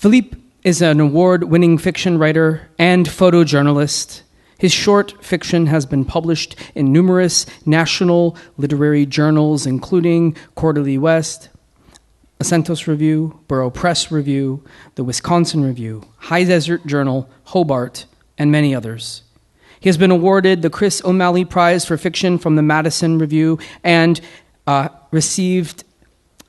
Phillippe is an award-winning fiction writer and photojournalist. His short fiction has been published in numerous national literary journals, including Quarterly West, Acentos Review, Burrow Press Review, the Wisconsin Review, High Desert Journal, Hobart, and many others. He has been awarded the Chris O'Malley Prize for Fiction from the Madison Review and received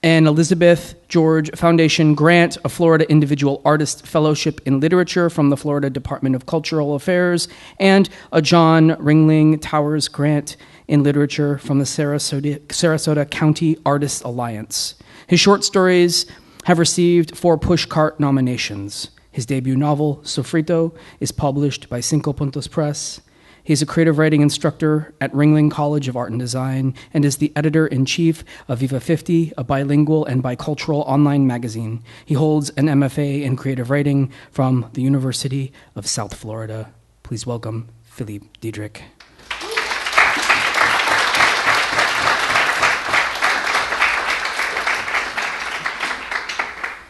an Elizabeth George Foundation grant, a Florida Individual Artist Fellowship in Literature from the Florida Department of Cultural Affairs, and a John Ringling Towers grant in Literature from the Sarasota County Artists Alliance. His short stories have received 4 Pushcart nominations. His debut novel, Sofrito, is published by Cinco Puntos Press. He is a creative writing instructor at Ringling College of Art and Design and is the editor-in-chief of Viva 50, a bilingual and bicultural online magazine. He holds an MFA in creative writing from the University of South Florida. Please welcome Phillippe Diederich.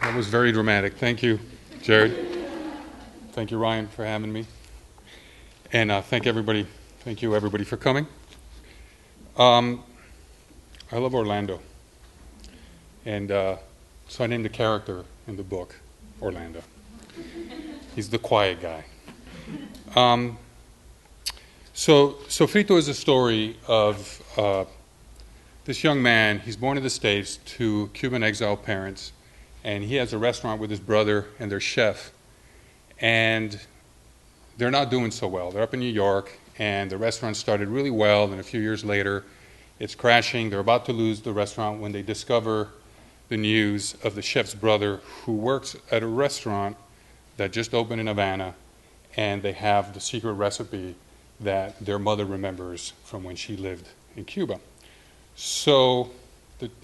That was very dramatic. Thank you, Jared. Thank you, Ryan, for having me. And thank you everybody for coming. I love Orlando. And so I named the character in the book Orlando. He's the quiet guy. So Sofrito is a story of this young man. He's born in the States to Cuban exile parents. And he has a restaurant with his brother and their chef. And they're not doing so well. They're up in New York, and the restaurant started really well, and a few years later, it's crashing. They're about to lose the restaurant when they discover the news of the chef's brother, who works at a restaurant that just opened in Havana, and they have the secret recipe that their mother remembers from when she lived in Cuba. So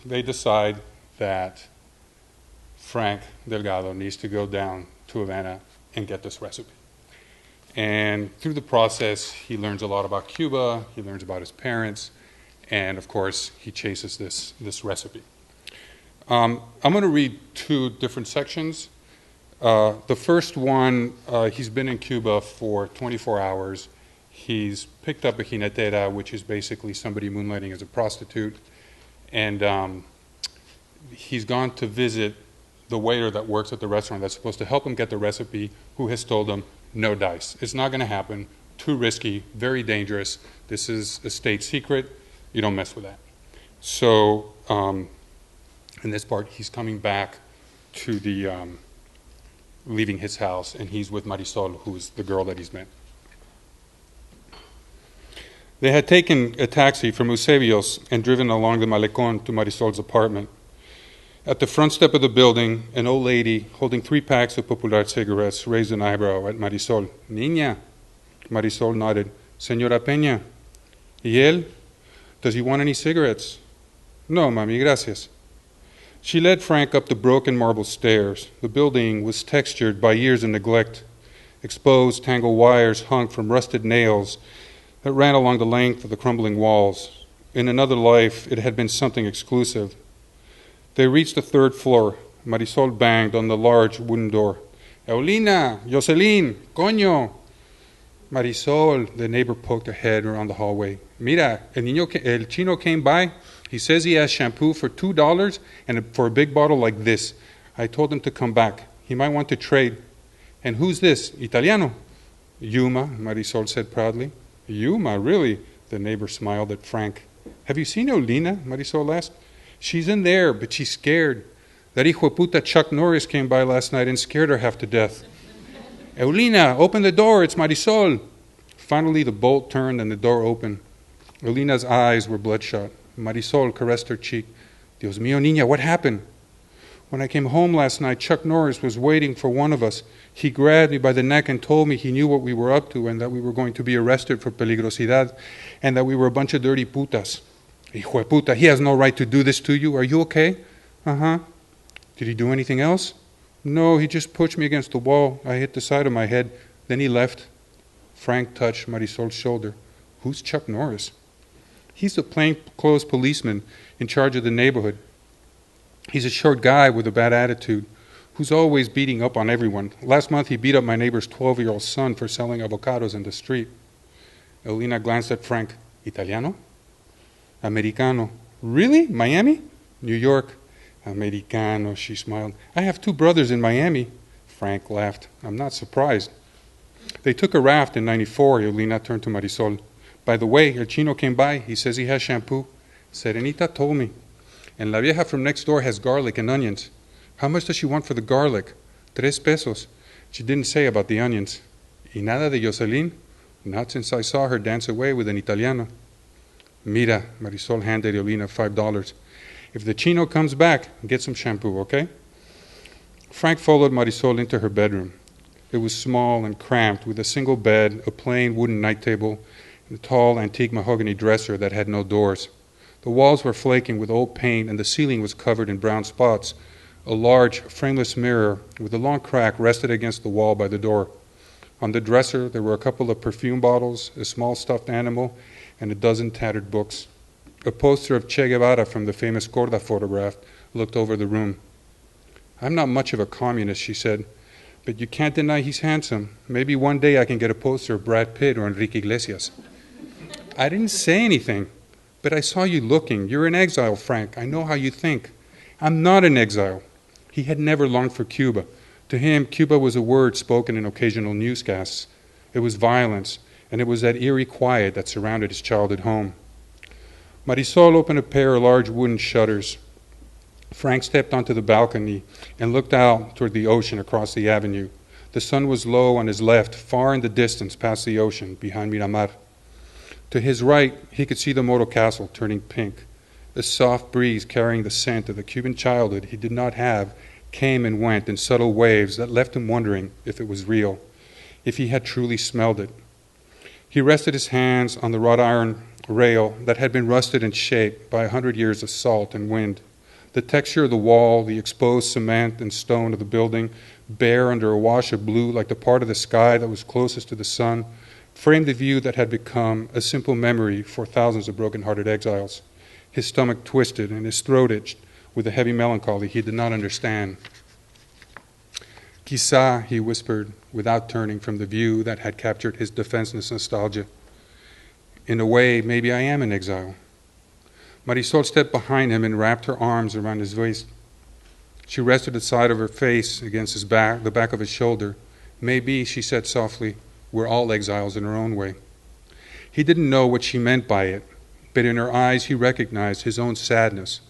they decide that Frank Delgado needs to go down to Havana and get this recipe. And through the process, he learns a lot about Cuba, he learns about his parents, and of course, he chases this recipe. I'm going to read 2 different sections. The first one, he's been in Cuba for 24 hours. He's picked up a jinetera, which is basically somebody moonlighting as a prostitute, and he's gone to visit the waiter that works at the restaurant that's supposed to help him get the recipe, who has told him, no dice. It's not going to happen. Too risky, very dangerous. This is a state secret. You don't mess with that. So in this part, he's coming back to the, leaving his house, and he's with Marisol, who's the girl that he's met. They had taken a taxi from Eusebios and driven along the Malecón to Marisol's apartment. At the front step of the building, an old lady holding 3 packs of Popular cigarettes raised an eyebrow at Marisol. Niña. Marisol nodded. Señora Peña. ¿Y él? Does he want any cigarettes? No, mami, gracias. She led Frank up the broken marble stairs. The building was textured by years of neglect. Exposed, tangled wires hung from rusted nails that ran along the length of the crumbling walls. In another life, it had been something exclusive. They reached the 3rd floor. Marisol banged on the large wooden door. Eulina, Jocelyn, coño. Marisol, the neighbor poked her head around the hallway. Mira, el chino came by. He says he has shampoo for $2 and for a big bottle like this. I told him to come back. He might want to trade. And who's this? Italiano? Yuma, Marisol said proudly. Yuma, really? The neighbor smiled at Frank. Have you seen Eulina? Marisol asked. She's in there, but she's scared. That hijo de puta Chuck Norris came by last night and scared her half to death. Eulina, open the door, it's Marisol. Finally, the bolt turned and the door opened. Eulina's eyes were bloodshot. Marisol caressed her cheek. Dios mío, niña, what happened? When I came home last night, Chuck Norris was waiting for one of us. He grabbed me by the neck and told me he knew what we were up to and that we were going to be arrested for peligrosidad and that we were a bunch of dirty putas. Hijo de puta, he has no right to do this to you. Are you okay? Uh-huh. Did he do anything else? No, he just pushed me against the wall. I hit the side of my head. Then he left. Frank touched Marisol's shoulder. Who's Chuck Norris? He's the plainclothes policeman in charge of the neighborhood. He's a short guy with a bad attitude who's always beating up on everyone. Last month he beat up my neighbor's 12-year-old son for selling avocados in the street. Eulina glanced at Frank. Italiano? Americano. Really? Miami? New York. Americano, she smiled. I have 2 brothers in Miami. Frank laughed. I'm not surprised. They took a raft in '94, Eulina turned to Marisol. By the way, El Chino came by. He says he has shampoo. Serenita told me. And La Vieja from next door has garlic and onions. How much does she want for the garlic? 3 pesos. She didn't say about the onions. Y nada de Jocelyn? Not since I saw her dance away with an Italiano. Mira, Marisol handed Eulina $5. If the Chino comes back, get some shampoo, okay? Frank followed Marisol into her bedroom. It was small and cramped, with a single bed, a plain wooden night table, and a tall antique mahogany dresser that had no doors. The walls were flaking with old paint, and the ceiling was covered in brown spots. A large, frameless mirror with a long crack rested against the wall by the door. On the dresser, there were a couple of perfume bottles, a small stuffed animal, and a dozen tattered books. A poster of Che Guevara from the famous Corda photograph looked over the room. I'm not much of a communist, she said, but you can't deny he's handsome. Maybe one day I can get a poster of Brad Pitt or Enrique Iglesias. I didn't say anything, but I saw you looking. You're in exile, Frank. I know how you think. I'm not in exile. He had never longed for Cuba. To him, Cuba was a word spoken in occasional newscasts. It was violence, and it was that eerie quiet that surrounded his childhood home. Marisol opened a pair of large wooden shutters. Frank stepped onto the balcony and looked out toward the ocean across the avenue. The sun was low on his left, far in the distance past the ocean, behind Miramar. To his right, he could see the Moro Castle turning pink. A soft breeze carrying the scent of the Cuban childhood he did not have came and went in subtle waves that left him wondering if it was real, if he had truly smelled it. He rested his hands on the wrought iron rail that had been rusted and shaped by 100 years of salt and wind. The texture of the wall, the exposed cement and stone of the building, bare under a wash of blue like the part of the sky that was closest to the sun, framed the view that had become a simple memory for thousands of broken-hearted exiles. His stomach twisted and his throat itched with a heavy melancholy he did not understand. Quizá, he whispered, without turning from the view that had captured his defenseless nostalgia. In a way, maybe I am in exile. Marisol stepped behind him and wrapped her arms around his waist. She rested the side of her face against his back, the back of his shoulder. Maybe, she said softly, we're all exiles in our own way. He didn't know what she meant by it, but in her eyes he recognized his own sadness,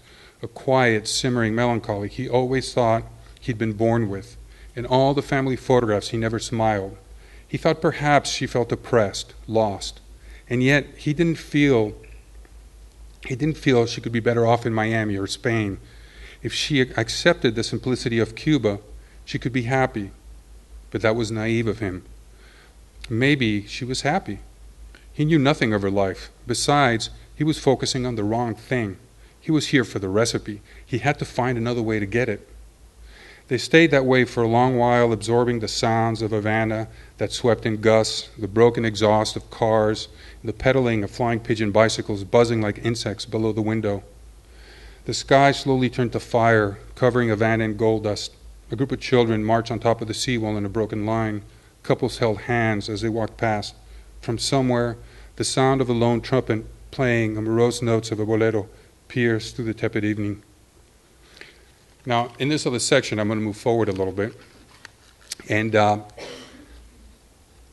a quiet, simmering melancholy he always thought he'd been born with. In all the family photographs, he never smiled. He thought perhaps she felt oppressed, lost, and yet he didn't feel she could be better off in Miami or Spain. If she accepted the simplicity of Cuba, she could be happy, but that was naive of him. Maybe she was happy. He knew nothing of her life. Besides, he was focusing on the wrong thing. He was here for the recipe. He had to find another way to get it. They stayed that way for a long while, absorbing the sounds of Havana that swept in gusts, the broken exhaust of cars, the pedaling of flying pigeon bicycles buzzing like insects below the window. The sky slowly turned to fire, covering Havana in gold dust. A group of children marched on top of the seawall in a broken line. Couples held hands as they walked past. From somewhere, the sound of a lone trumpet playing the morose notes of a bolero pierced through the tepid evening. Now, in this other section, I'm going to move forward a little bit. And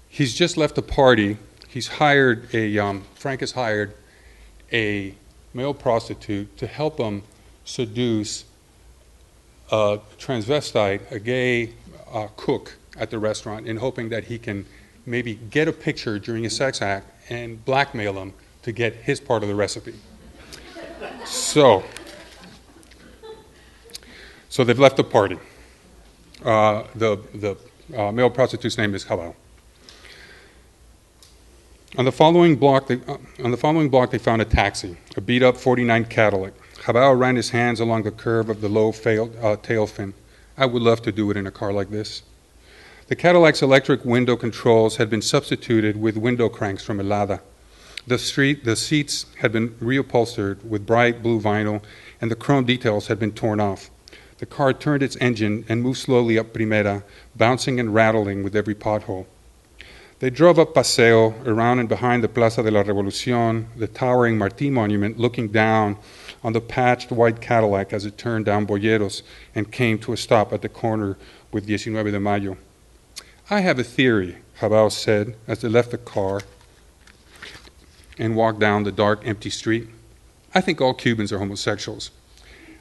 he's just left a party. Frank has hired a male prostitute to help him seduce a transvestite, a gay cook at the restaurant, in hoping that he can maybe get a picture during a sex act and blackmail him to get his part of the recipe. So they've left the party. The male prostitute's name is Jabal. On the following block, they found a taxi, a beat-up '49 Cadillac. Jabal ran his hands along the curve of the low tail fin. I would love to do it in a car like this. The Cadillac's electric window controls had been substituted with window cranks from Helada. The seats had been reupholstered with bright blue vinyl, and the chrome details had been torn off. The car turned its engine and moved slowly up Primera, bouncing and rattling with every pothole. They drove up Paseo, around and behind the Plaza de la Revolucion, the towering Martí monument, looking down on the patched white Cadillac as it turned down Boyeros and came to a stop at the corner with 19 de Mayo. I have a theory, Jabal said as they left the car and walked down the dark, empty street. I think all Cubans are homosexuals.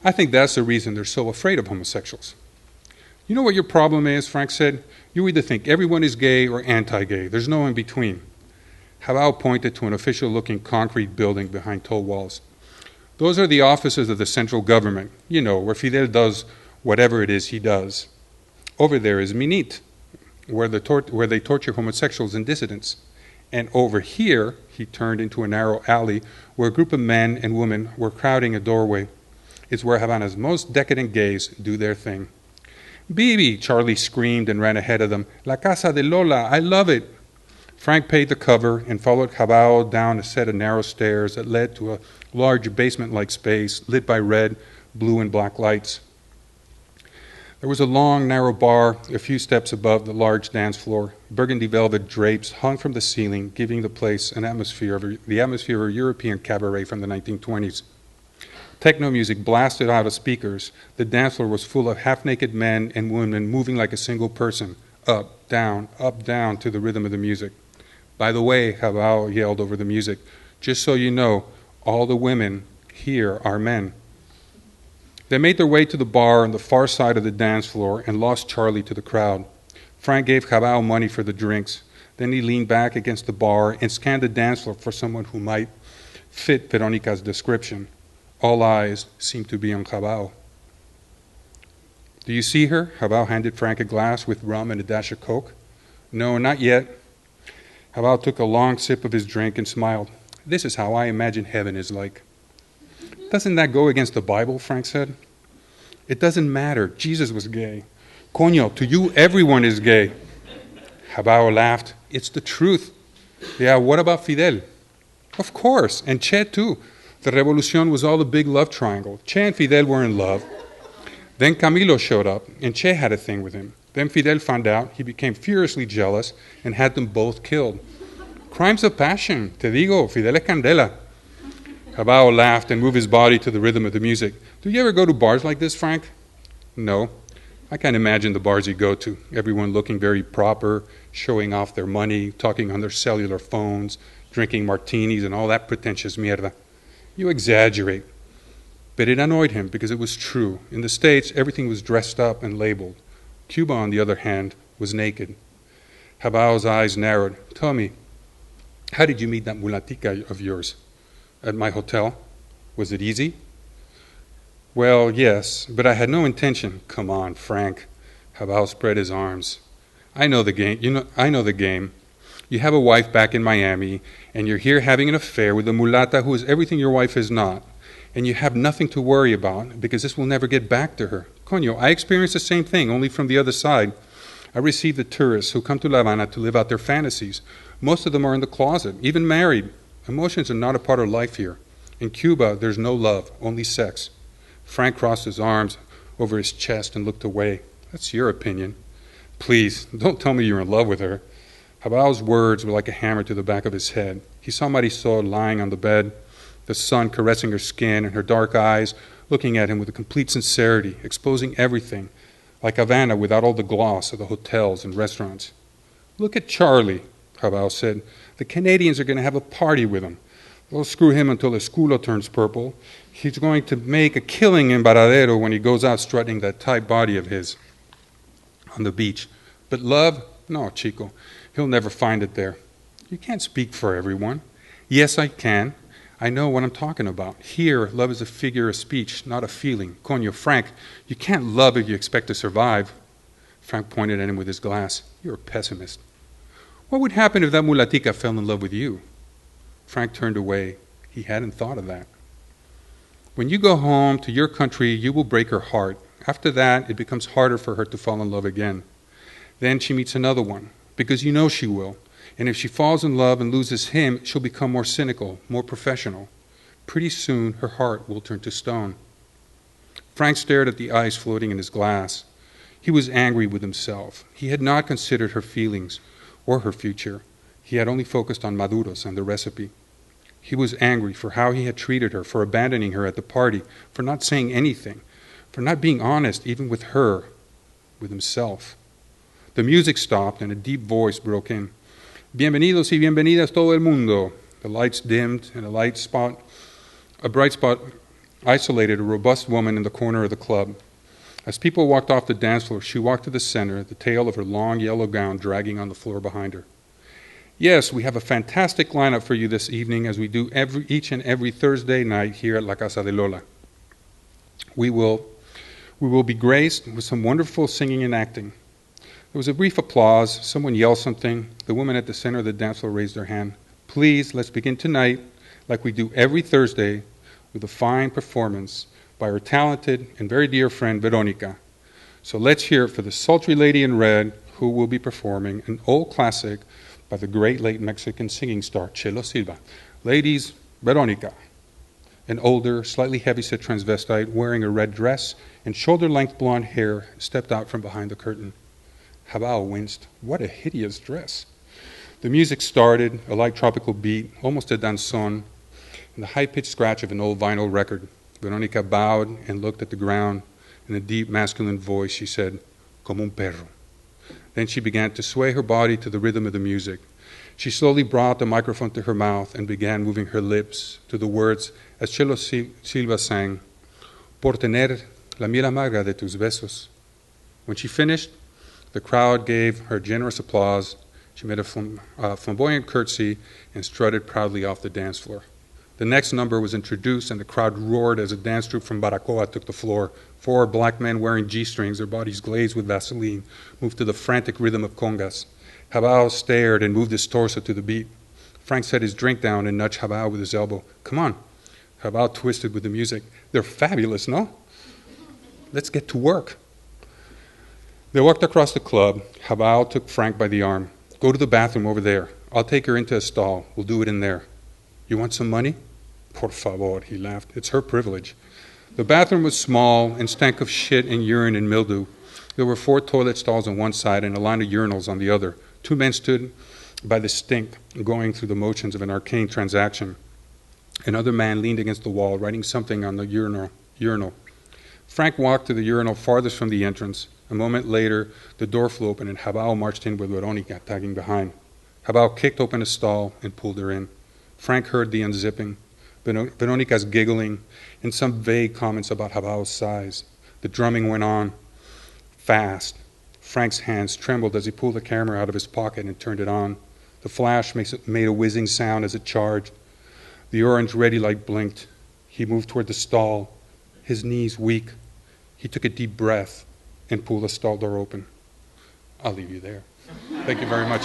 I think that's the reason they're so afraid of homosexuals. You know what your problem is, Frank said? You either think everyone is gay or anti-gay. There's no in between. Jabal pointed to an official-looking concrete building behind tall walls. Those are the offices of the central government, you know, where Fidel does whatever it is he does. Over there is Minit, where they torture homosexuals and dissidents. And over here, he turned into a narrow alley where a group of men and women were crowding a doorway. It's where Havana's most decadent gays do their thing. Bibi, Charlie screamed and ran ahead of them. La Casa de Lola, I love it. Frank paid the cover and followed Jabal down a set of narrow stairs that led to a large basement-like space lit by red, blue, and black lights. There was a long, narrow bar a few steps above the large dance floor. Burgundy velvet drapes hung from the ceiling, giving the place the atmosphere of a European cabaret from the 1920s. Techno music blasted out of speakers. The dance floor was full of half-naked men and women moving like a single person, up, down, to the rhythm of the music. By the way, Jabal yelled over the music, just so you know, all the women here are men. They made their way to the bar on the far side of the dance floor and lost Charlie to the crowd. Frank gave Jabal money for the drinks. Then he leaned back against the bar and scanned the dance floor for someone who might fit Veronica's description. All eyes seemed to be on Jabal. Do you see her? Jabal handed Frank a glass with rum and a dash of Coke. No, not yet. Jabal took a long sip of his drink and smiled. This is how I imagine heaven is like. Doesn't that go against the Bible? Frank said. It doesn't matter. Jesus was gay. Coño, to you, everyone is gay. Jabal laughed. It's the truth. Yeah, what about Fidel? Of course, and Che too. The Revolucion was all a big love triangle. Che and Fidel were in love. Then Camilo showed up, and Che had a thing with him. Then Fidel found out. He became furiously jealous and had them both killed. Crimes of passion. Te digo, Fidel es candela. Jabal laughed and moved his body to the rhythm of the music. Do you ever go to bars like this, Frank? No. I can't imagine the bars you go to. Everyone looking very proper, showing off their money, talking on their cellular phones, drinking martinis and all that pretentious mierda. You exaggerate. But it annoyed him because it was true. In the States, everything was dressed up and labeled. Cuba, on the other hand, was naked. Jabal's eyes narrowed. Tell me, how did you meet that mulatica of yours? At my hotel? Was it easy? Well, yes, but I had no intention. Come on, Frank. Jabal spread his arms. I know the game. I know the game. You have a wife back in Miami, and you're here having an affair with a mulata who is everything your wife is not, and you have nothing to worry about because this will never get back to her. Coño, I experienced the same thing, only from the other side. I receive the tourists who come to La Habana to live out their fantasies. Most of them are in the closet, even married. Emotions are not a part of life here. In Cuba, there's no love, only sex. Frank crossed his arms over his chest and looked away. That's your opinion. Please, don't tell me you're in love with her. Jabal's words were like a hammer to the back of his head. He saw Marisol lying on the bed, the sun caressing her skin and her dark eyes looking at him with a complete sincerity, exposing everything, like Havana without all the gloss of the hotels and restaurants. Look at Charlie, Jabal said. The Canadians are going to have a party with him. They'll screw him until his culo turns purple. He's going to make a killing in Varadero when he goes out strutting that tight body of his on the beach. But love? No, Chico. He'll never find it there. You can't speak for everyone. Yes, I can. I know what I'm talking about. Here, love is a figure of speech, not a feeling. Coño, Frank, you can't love if you expect to survive. Frank pointed at him with his glass. You're a pessimist. What would happen if that mulatica fell in love with you? Frank turned away. He hadn't thought of that. When you go home to your country, you will break her heart. After that, it becomes harder for her to fall in love again. Then she meets another one, because you know she will. And if she falls in love and loses him, she'll become more cynical, more professional. Pretty soon, her heart will turn to stone. Frank stared at the ice floating in his glass. He was angry with himself. He had not considered her feelings or her future. He had only focused on Maduros and the recipe. He was angry for how he had treated her, for abandoning her at the party, for not saying anything, for not being honest even with her, with himself. The music stopped and a deep voice broke in. Bienvenidos y bienvenidas todo el mundo. The lights dimmed and a bright spot isolated a robust woman in the corner of the club. As people walked off the dance floor, she walked to the center, the tail of her long yellow gown dragging on the floor behind her. Yes, we have a fantastic lineup for you this evening, as we do each and every Thursday night here at La Casa de Lola. We will be graced with some wonderful singing and acting. There was a brief applause. Someone yelled something. The woman at the center of the dance floor raised her hand. Please, let's begin tonight, like we do every Thursday, with a fine performance by our talented and very dear friend, Veronica. So let's hear it for the sultry lady in red, who will be performing an old classic by the great late Mexican singing star, Chelo Silva. Ladies, Veronica. An older, slightly heavy-set transvestite wearing a red dress and shoulder-length blonde hair stepped out from behind the curtain. Habao winced. What a hideous dress. The music started, a light tropical beat, almost a danzón, and the high-pitched scratch of an old vinyl record. Veronica bowed and looked at the ground. In a deep masculine voice, she said, como un perro. Then she began to sway her body to the rhythm of the music. She slowly brought the microphone to her mouth and began moving her lips to the words as Chelo Silva sang, por tener la miel amarga de tus besos. When she finished, the crowd gave her generous applause. She made a flamboyant curtsy and strutted proudly off the dance floor. The next number was introduced, and the crowd roared as a dance troupe from Baracoa took the floor. 4 black men wearing G-strings, their bodies glazed with Vaseline, moved to the frantic rhythm of congas. Habao stared and moved his torso to the beat. Frank set his drink down and nudged Habao with his elbow. Come on. Habao twisted with the music. They're fabulous, no? Let's get to work. They walked across the club. Habao took Frank by the arm. Go to the bathroom over there. I'll take her into a stall. We'll do it in there. You want some money? Por favor, he laughed. It's her privilege. The bathroom was small and stank of shit and urine and mildew. There were 4 toilet stalls on one side and a line of urinals on the other. 2 men stood by the stink, going through the motions of an arcane transaction. Another man leaned against the wall, writing something on the urinal. Frank walked to the urinal farthest from the entrance. A moment later, the door flew open and Habao marched in with Veronica tagging behind. Habao kicked open a stall and pulled her in. Frank heard the unzipping, Veronica's giggling, and some vague comments about Habao's size. The drumming went on fast. Frank's hands trembled as he pulled the camera out of his pocket and turned it on. The flash made a whizzing sound as it charged. The orange ready light blinked. He moved toward the stall, his knees weak. He took a deep breath and pulled the stall door open. I'll leave you there. Thank you very much.